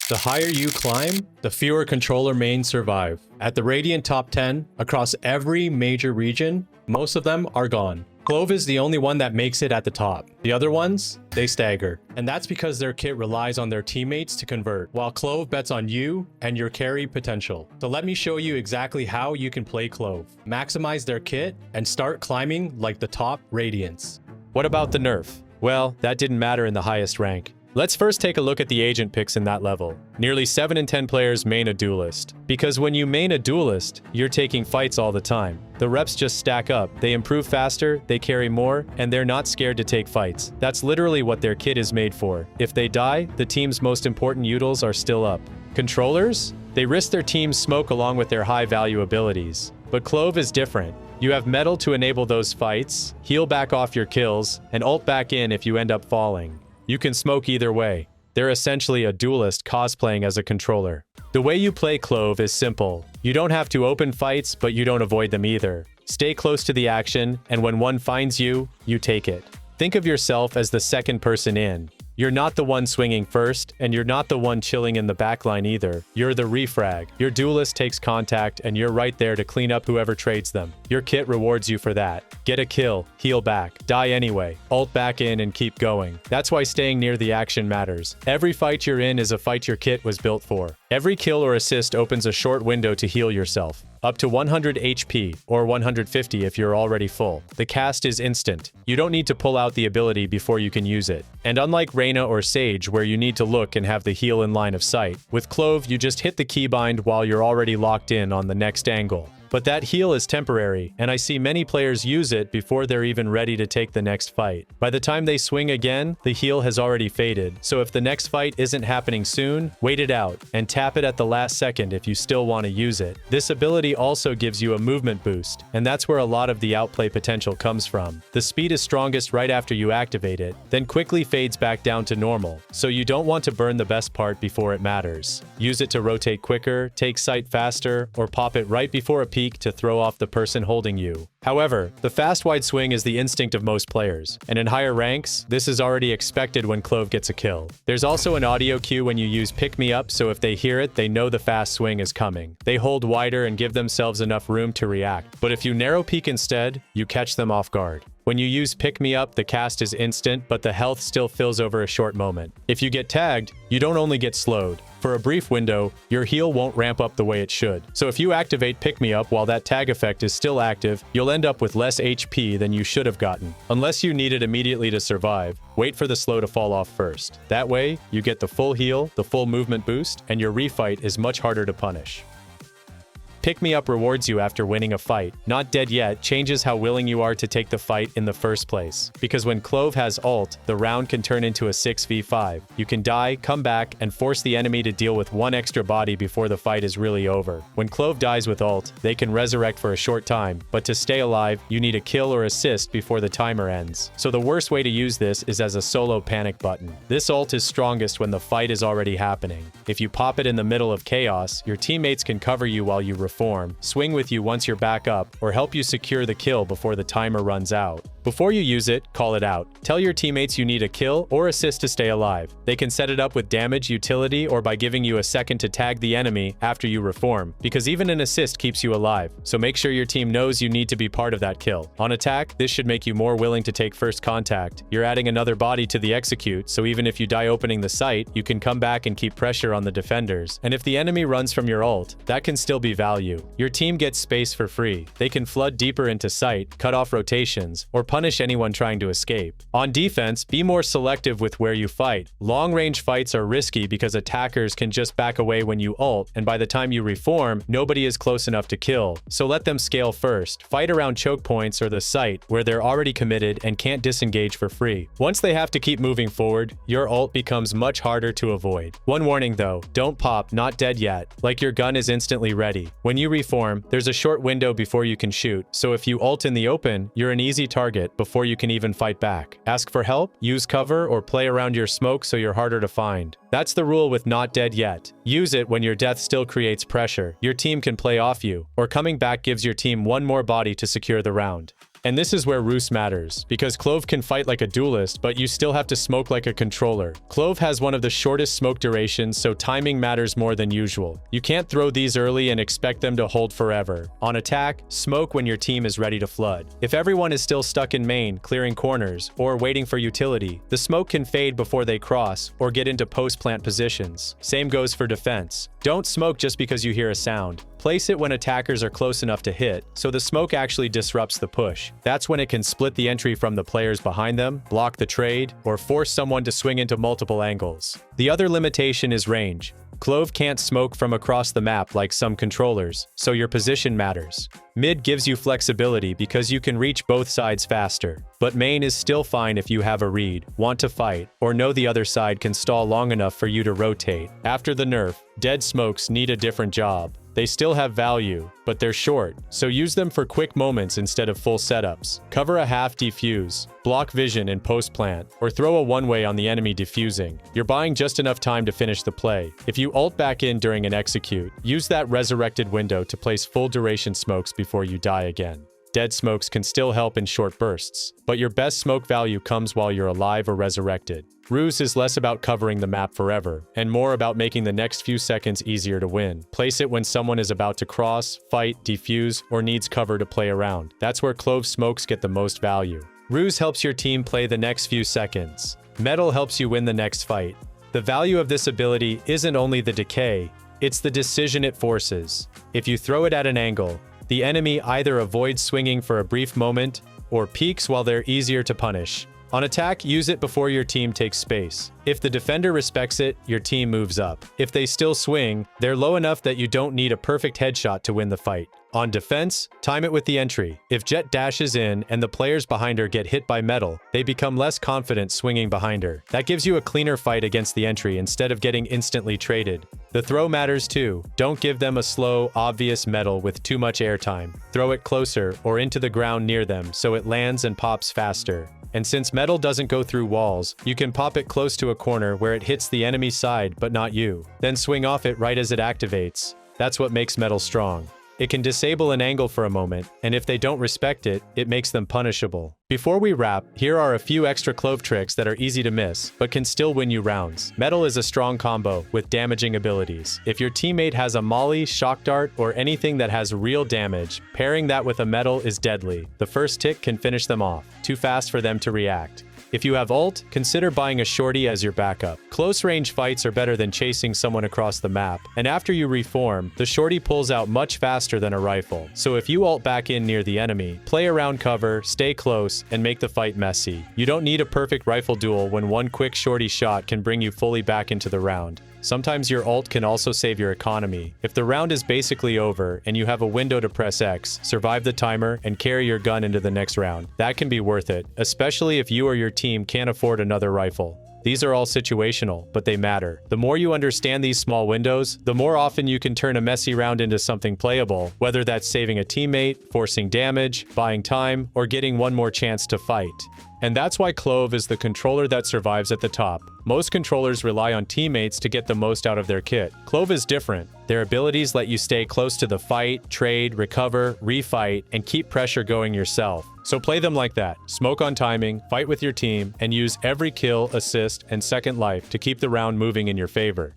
The higher you climb, the fewer controller mains survive. At the Radiant top 10, across every major region, most of them are gone. Clove is the only one that makes it at the top. The other ones, they stagger. And that's because their kit relies on their teammates to convert, while Clove bets on you and your carry potential. So let me show you exactly how you can play Clove. Maximize their kit and start climbing like the top Radiants. What about the nerf? Well, that didn't matter in the highest rank. Let's first take a look at the agent picks in that level. Nearly 7 in 10 players main a Duelist. Because when you main a Duelist, you're taking fights all the time. The reps just stack up, they improve faster, they carry more, and they're not scared to take fights. That's literally what their kit is made for. If they die, the team's most important utils are still up. Controllers? They risk their team's smoke along with their high-value abilities. But Clove is different. You have Meddle to enable those fights, heal back off your kills, and ult back in if you end up falling. You can smoke either way. They're essentially a Duelist cosplaying as a controller. The way you play Clove is simple. You don't have to open fights, but you don't avoid them either. Stay close to the action, and when one finds you, you take it. Think of yourself as the second person in. You're not the one swinging first, and you're not the one chilling in the backline either. You're the refrag. Your Duelist takes contact, and you're right there to clean up whoever trades them. Your kit rewards you for that. Get a kill, heal back, die anyway, ult back in and keep going. That's why staying near the action matters. Every fight you're in is a fight your kit was built for. Every kill or assist opens a short window to heal yourself. Up to 100 HP, or 150 if you're already full. The cast is instant. You don't need to pull out the ability before you can use it. And unlike Reyna or Sage, where you need to look and have the heal in line of sight, with Clove you just hit the keybind while you're already locked in on the next angle. But that heal is temporary, and I see many players use it before they're even ready to take the next fight. By the time they swing again, the heal has already faded, so if the next fight isn't happening soon, wait it out, and tap it at the last second if you still want to use it. This ability also gives you a movement boost, and that's where a lot of the outplay potential comes from. The speed is strongest right after you activate it, then quickly fades back down to normal, so you don't want to burn the best part before it matters. Use it to rotate quicker, take sight faster, or pop it right before a peak to throw off the person holding you. However, the fast wide swing is the instinct of most players, and in higher ranks, this is already expected when Clove gets a kill. There's also an audio cue when you use pick me up, so if they hear it, they know the fast swing is coming. They hold wider and give themselves enough room to react. But if you narrow peek instead, you catch them off guard. When you use Pick Me Up, the cast is instant, but the health still fills over a short moment. If you get tagged, you don't only get slowed. For a brief window, your heal won't ramp up the way it should. So if you activate Pick Me Up while that tag effect is still active, you'll end up with less HP than you should have gotten. Unless you need it immediately to survive, wait for the slow to fall off first. That way, you get the full heal, the full movement boost, and your refight is much harder to punish. Pick Me Up rewards you after winning a fight. Not dead yet changes how willing you are to take the fight in the first place. Because when Clove has ult, the round can turn into a 6v5. You can die, come back, and force the enemy to deal with one extra body before the fight is really over. When Clove dies with ult, they can resurrect for a short time, but to stay alive, you need a kill or assist before the timer ends. So the worst way to use this is as a solo panic button. This ult is strongest when the fight is already happening. If you pop it in the middle of chaos, your teammates can cover you while you reform, swing with you once you're back up, or help you secure the kill before the timer runs out. Before you use it, call it out. Tell your teammates you need a kill or assist to stay alive. They can set it up with damage, utility, or by giving you a second to tag the enemy after you reform, because even an assist keeps you alive, so make sure your team knows you need to be part of that kill. On attack, this should make you more willing to take first contact. You're adding another body to the execute, so even if you die opening the site, you can come back and keep pressure on the defenders. And if the enemy runs from your ult, that can still be value. Your team gets space for free. They can flood deeper into site, cut off rotations, or punish anyone trying to escape. On defense, be more selective with where you fight. Long-range fights are risky because attackers can just back away when you ult, and by the time you reform, nobody is close enough to kill. So let them scale first. Fight around choke points or the site, where they're already committed and can't disengage for free. Once they have to keep moving forward, your ult becomes much harder to avoid. One warning though, don't pop not dead yet, like your gun is instantly ready. When you reform, there's a short window before you can shoot, so if you ult in the open, you're an easy target before you can even fight back. Ask for help, use cover, or play around your smoke so you're harder to find. That's the rule with not dead yet. Use it when your death still creates pressure. Your team can play off you, or coming back gives your team one more body to secure the round. And this is where Ruse matters, because Clove can fight like a duelist, but you still have to smoke like a controller. Clove has one of the shortest smoke durations, so timing matters more than usual. You can't throw these early and expect them to hold forever. On attack, smoke when your team is ready to flood. If everyone is still stuck in main, clearing corners, or waiting for utility, the smoke can fade before they cross or get into post-plant positions. Same goes for defense. Don't smoke just because you hear a sound. Place it when attackers are close enough to hit, so the smoke actually disrupts the push. That's when it can split the entry from the players behind them, block the trade, or force someone to swing into multiple angles. The other limitation is range. Clove can't smoke from across the map like some controllers, so your position matters. Mid gives you flexibility because you can reach both sides faster, but main is still fine if you have a read, want to fight, or know the other side can stall long enough for you to rotate. After the nerf, dead smokes need a different job. They still have value, but they're short, so use them for quick moments instead of full setups. Cover a half defuse, block vision in post-plant, or throw a one-way on the enemy defusing. You're buying just enough time to finish the play. If you ult back in during an execute, use that resurrected window to place full duration smokes before you die again. Dead smokes can still help in short bursts, but your best smoke value comes while you're alive or resurrected. Ruse is less about covering the map forever, and more about making the next few seconds easier to win. Place it when someone is about to cross, fight, defuse, or needs cover to play around. That's where Clove smokes get the most value. Ruse helps your team play the next few seconds. Meddle helps you win the next fight. The value of this ability isn't only the decay, it's the decision it forces. If you throw it at an angle, the enemy either avoids swinging for a brief moment or peeks while they're easier to punish. On attack, use it before your team takes space. If the defender respects it, your team moves up. If they still swing, they're low enough that you don't need a perfect headshot to win the fight. On defense, time it with the entry. If Jet dashes in and the players behind her get hit by Meddle, they become less confident swinging behind her. That gives you a cleaner fight against the entry instead of getting instantly traded. The throw matters too. Don't give them a slow, obvious Meddle with too much airtime. Throw it closer or into the ground near them so it lands and pops faster. And since Meddle doesn't go through walls, you can pop it close to a corner where it hits the enemy side but not you. Then swing off it right as it activates. That's what makes Meddle strong. It can disable an angle for a moment, and if they don't respect it, it makes them punishable. Before we wrap, here are a few extra Clove tricks that are easy to miss, but can still win you rounds. Meddle is a strong combo with damaging abilities. If your teammate has a molly, shock dart, or anything that has real damage, pairing that with a Meddle is deadly. The first tick can finish them off, too fast for them to react. If you have ult, consider buying a shorty as your backup. Close range fights are better than chasing someone across the map, and after you reform, the shorty pulls out much faster than a rifle. So if you ult back in near the enemy, play around cover, stay close, and make the fight messy. You don't need a perfect rifle duel when one quick shorty shot can bring you fully back into the round. Sometimes your ult can also save your economy. If the round is basically over and you have a window to press X, survive the timer, and carry your gun into the next round, that can be worth it, especially if you or your team can't afford another rifle. These are all situational, but they matter. The more you understand these small windows, the more often you can turn a messy round into something playable, whether that's saving a teammate, forcing damage, buying time, or getting one more chance to fight. And that's why Clove is the controller that survives at the top. Most controllers rely on teammates to get the most out of their kit. Clove is different. Their abilities let you stay close to the fight, trade, recover, refight, and keep pressure going yourself. So play them like that. Smoke on timing, fight with your team, and use every kill, assist, and second life to keep the round moving in your favor.